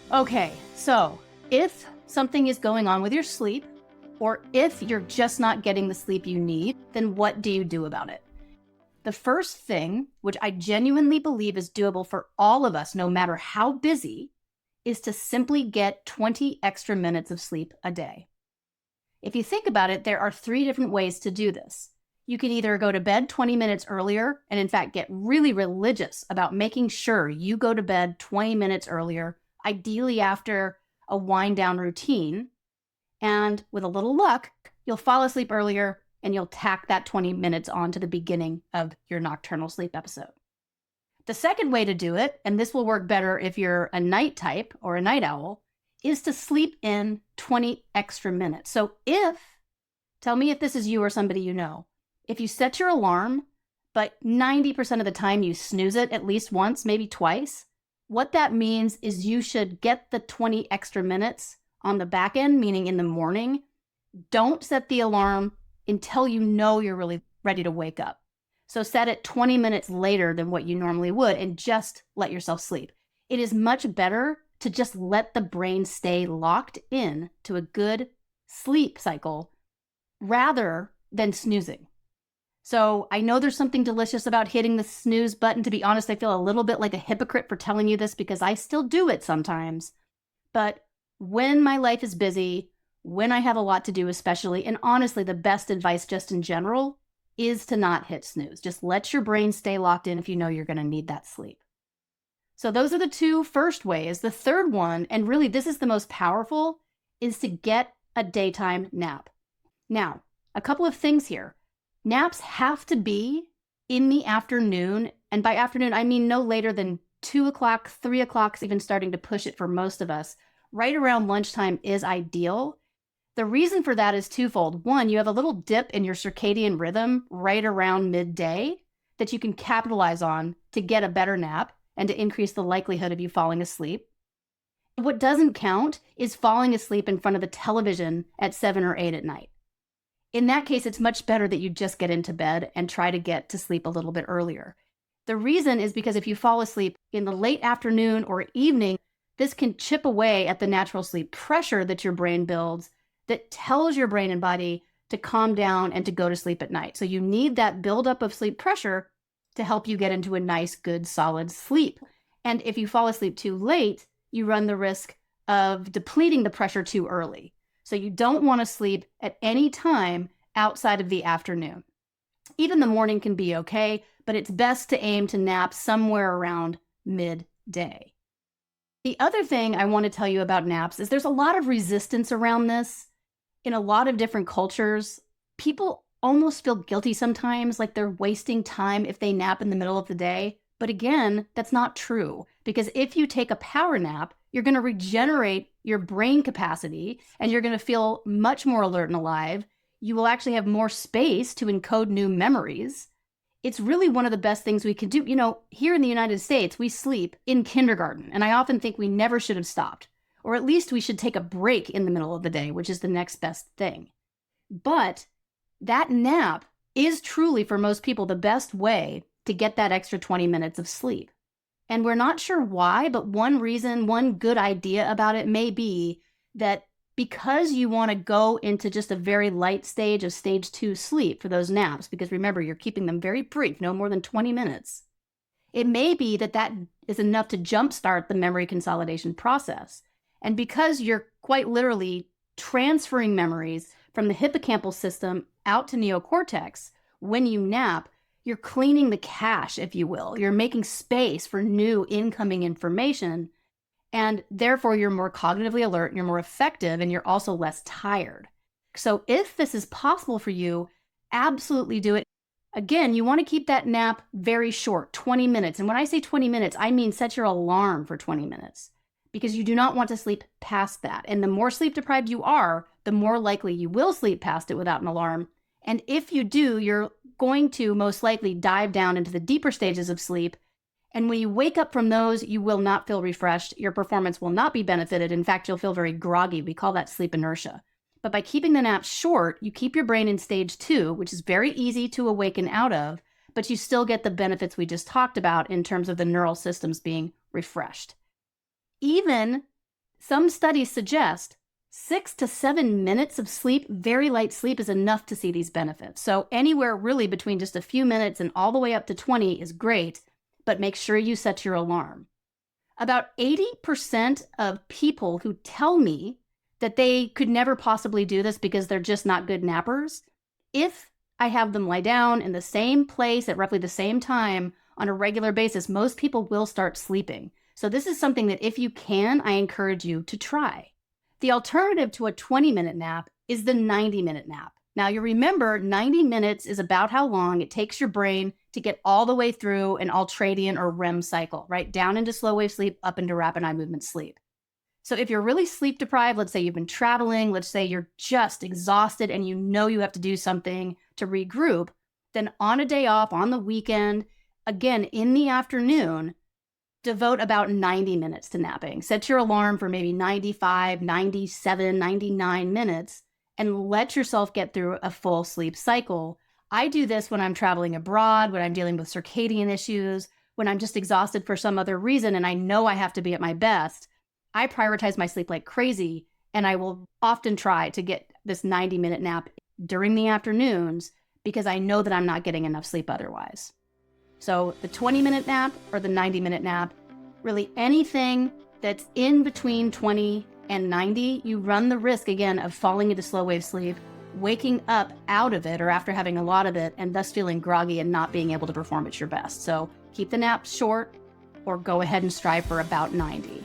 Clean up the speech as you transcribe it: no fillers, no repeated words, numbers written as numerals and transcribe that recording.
Okay, so if something is going on with your sleep, or if you're just not getting the sleep you need, then what do you do about it? The first thing, which I genuinely believe is doable for all of us, no matter how busy, is to simply get 20 extra minutes of sleep a day. If you think about it, there are 3 different ways to do this. You can either go to bed 20 minutes earlier and, in fact, get really religious about making sure you go to bed 20 minutes earlier, ideally after a wind down routine. And with a little luck, you'll fall asleep earlier and you'll tack that 20 minutes on to the beginning of your nocturnal sleep episode. The second way to do it, and this will work better if you're a night type or a night owl, is to sleep in 20 extra minutes. So tell me if this is you or somebody you know, if you set your alarm, but 90% of the time you snooze it at least once, maybe twice, what that means is you should get the 20 extra minutes on the back end, meaning in the morning. Don't set the alarm until you know you're really ready to wake up. So set it 20 minutes later than what you normally would and just let yourself sleep. It is much better to just let the brain stay locked in to a good sleep cycle rather than snoozing. So I know there's something delicious about hitting the snooze button. To be honest, I feel a little bit like a hypocrite for telling you this because I still do it sometimes. But when my life is busy, when I have a lot to do especially, and honestly, the best advice just in general is to not hit snooze. Just let your brain stay locked in if you know you're going to need that sleep. So those are the 2 first ways. The third one, and really this is the most powerful, is to get a daytime nap. Now, a couple of things here. Naps have to be in the afternoon, and by afternoon, I mean no later than 2 o'clock, 3 o'clock, even starting to push it for most of us. Right around lunchtime is ideal. The reason for that is twofold. One, you have a little dip in your circadian rhythm right around midday that you can capitalize on to get a better nap and to increase the likelihood of you falling asleep. What doesn't count is falling asleep in front of the television at 7 or 8 at night. In that case, it's much better that you just get into bed and try to get to sleep a little bit earlier. The reason is because if you fall asleep in the late afternoon or evening, this can chip away at the natural sleep pressure that your brain builds that tells your brain and body to calm down and to go to sleep at night. So you need that buildup of sleep pressure to help you get into a nice, good, solid sleep. And if you fall asleep too late, you run the risk of depleting the pressure too early. So you don't want to sleep at any time outside of the afternoon. Even the morning can be okay, but it's best to aim to nap somewhere around midday. The other thing I want to tell you about naps is there's a lot of resistance around this. In a lot of different cultures, people almost feel guilty sometimes, like they're wasting time if they nap in the middle of the day. But again, that's not true, because if you take a power nap, you're going to regenerate your brain capacity and you're going to feel much more alert and alive. You will actually have more space to encode new memories. It's really one of the best things we can do. You know, here in the United States, we sleep in kindergarten, and I often think we never should have stopped. Or at least we should take a break in the middle of the day, which is the next best thing. But that nap is truly, for most people, the best way to get that extra 20 minutes of sleep. And we're not sure why, but one reason, one good idea about it may be that because you want to go into just a very light stage of stage 2 sleep for those naps, because remember, you're keeping them very brief, no more than 20 minutes, it may be that that is enough to jumpstart the memory consolidation process. And because you're quite literally transferring memories from the hippocampal system out to neocortex, when you nap, you're cleaning the cache, if you will. You're making space for new incoming information, and therefore you're more cognitively alert, and you're more effective, and you're also less tired. So if this is possible for you, absolutely do it. Again, you want to keep that nap very short, 20 minutes. And when I say 20 minutes, I mean set your alarm for 20 minutes. Because you do not want to sleep past that. And the more sleep deprived you are, the more likely you will sleep past it without an alarm. And if you do, you're going to most likely dive down into the deeper stages of sleep. And when you wake up from those, you will not feel refreshed. Your performance will not be benefited. In fact, you'll feel very groggy. We call that sleep inertia. But by keeping the nap short, you keep your brain in stage 2, which is very easy to awaken out of, but you still get the benefits we just talked about in terms of the neural systems being refreshed. Even Some studies suggest 6 to 7 minutes of sleep, very light sleep, is enough to see these benefits. So anywhere really between just a few minutes and all the way up to 20 is great, but make sure you set your alarm. About 80% of people who tell me that they could never possibly do this because they're just not good nappers, if I have them lie down in the same place at roughly the same time on a regular basis, most people will start sleeping. So this is something that if you can, I encourage you to try. The alternative to a 20-minute nap is the 90-minute nap. Now you remember 90 minutes is about how long it takes your brain to get all the way through an ultradian or REM cycle, right? Down into slow wave sleep, up into rapid eye movement sleep. So if you're really sleep deprived, let's say you've been traveling, let's say you're just exhausted and you know you have to do something to regroup, then on a day off, on the weekend, again, in the afternoon, devote about 90 minutes to napping. Set your alarm for maybe 95, 97, 99 minutes and let yourself get through a full sleep cycle. I do this when I'm traveling abroad, when I'm dealing with circadian issues, when I'm just exhausted for some other reason and I know I have to be at my best. I prioritize my sleep like crazy, and I will often try to get this 90-minute nap during the afternoons because I know that I'm not getting enough sleep otherwise. So the 20-minute nap or the 90-minute nap, really anything that's in between 20 and 90, you run the risk again of falling into slow wave sleep, waking up out of it or after having a lot of it, and thus feeling groggy and not being able to perform at your best. So keep the naps short or go ahead and strive for about 90.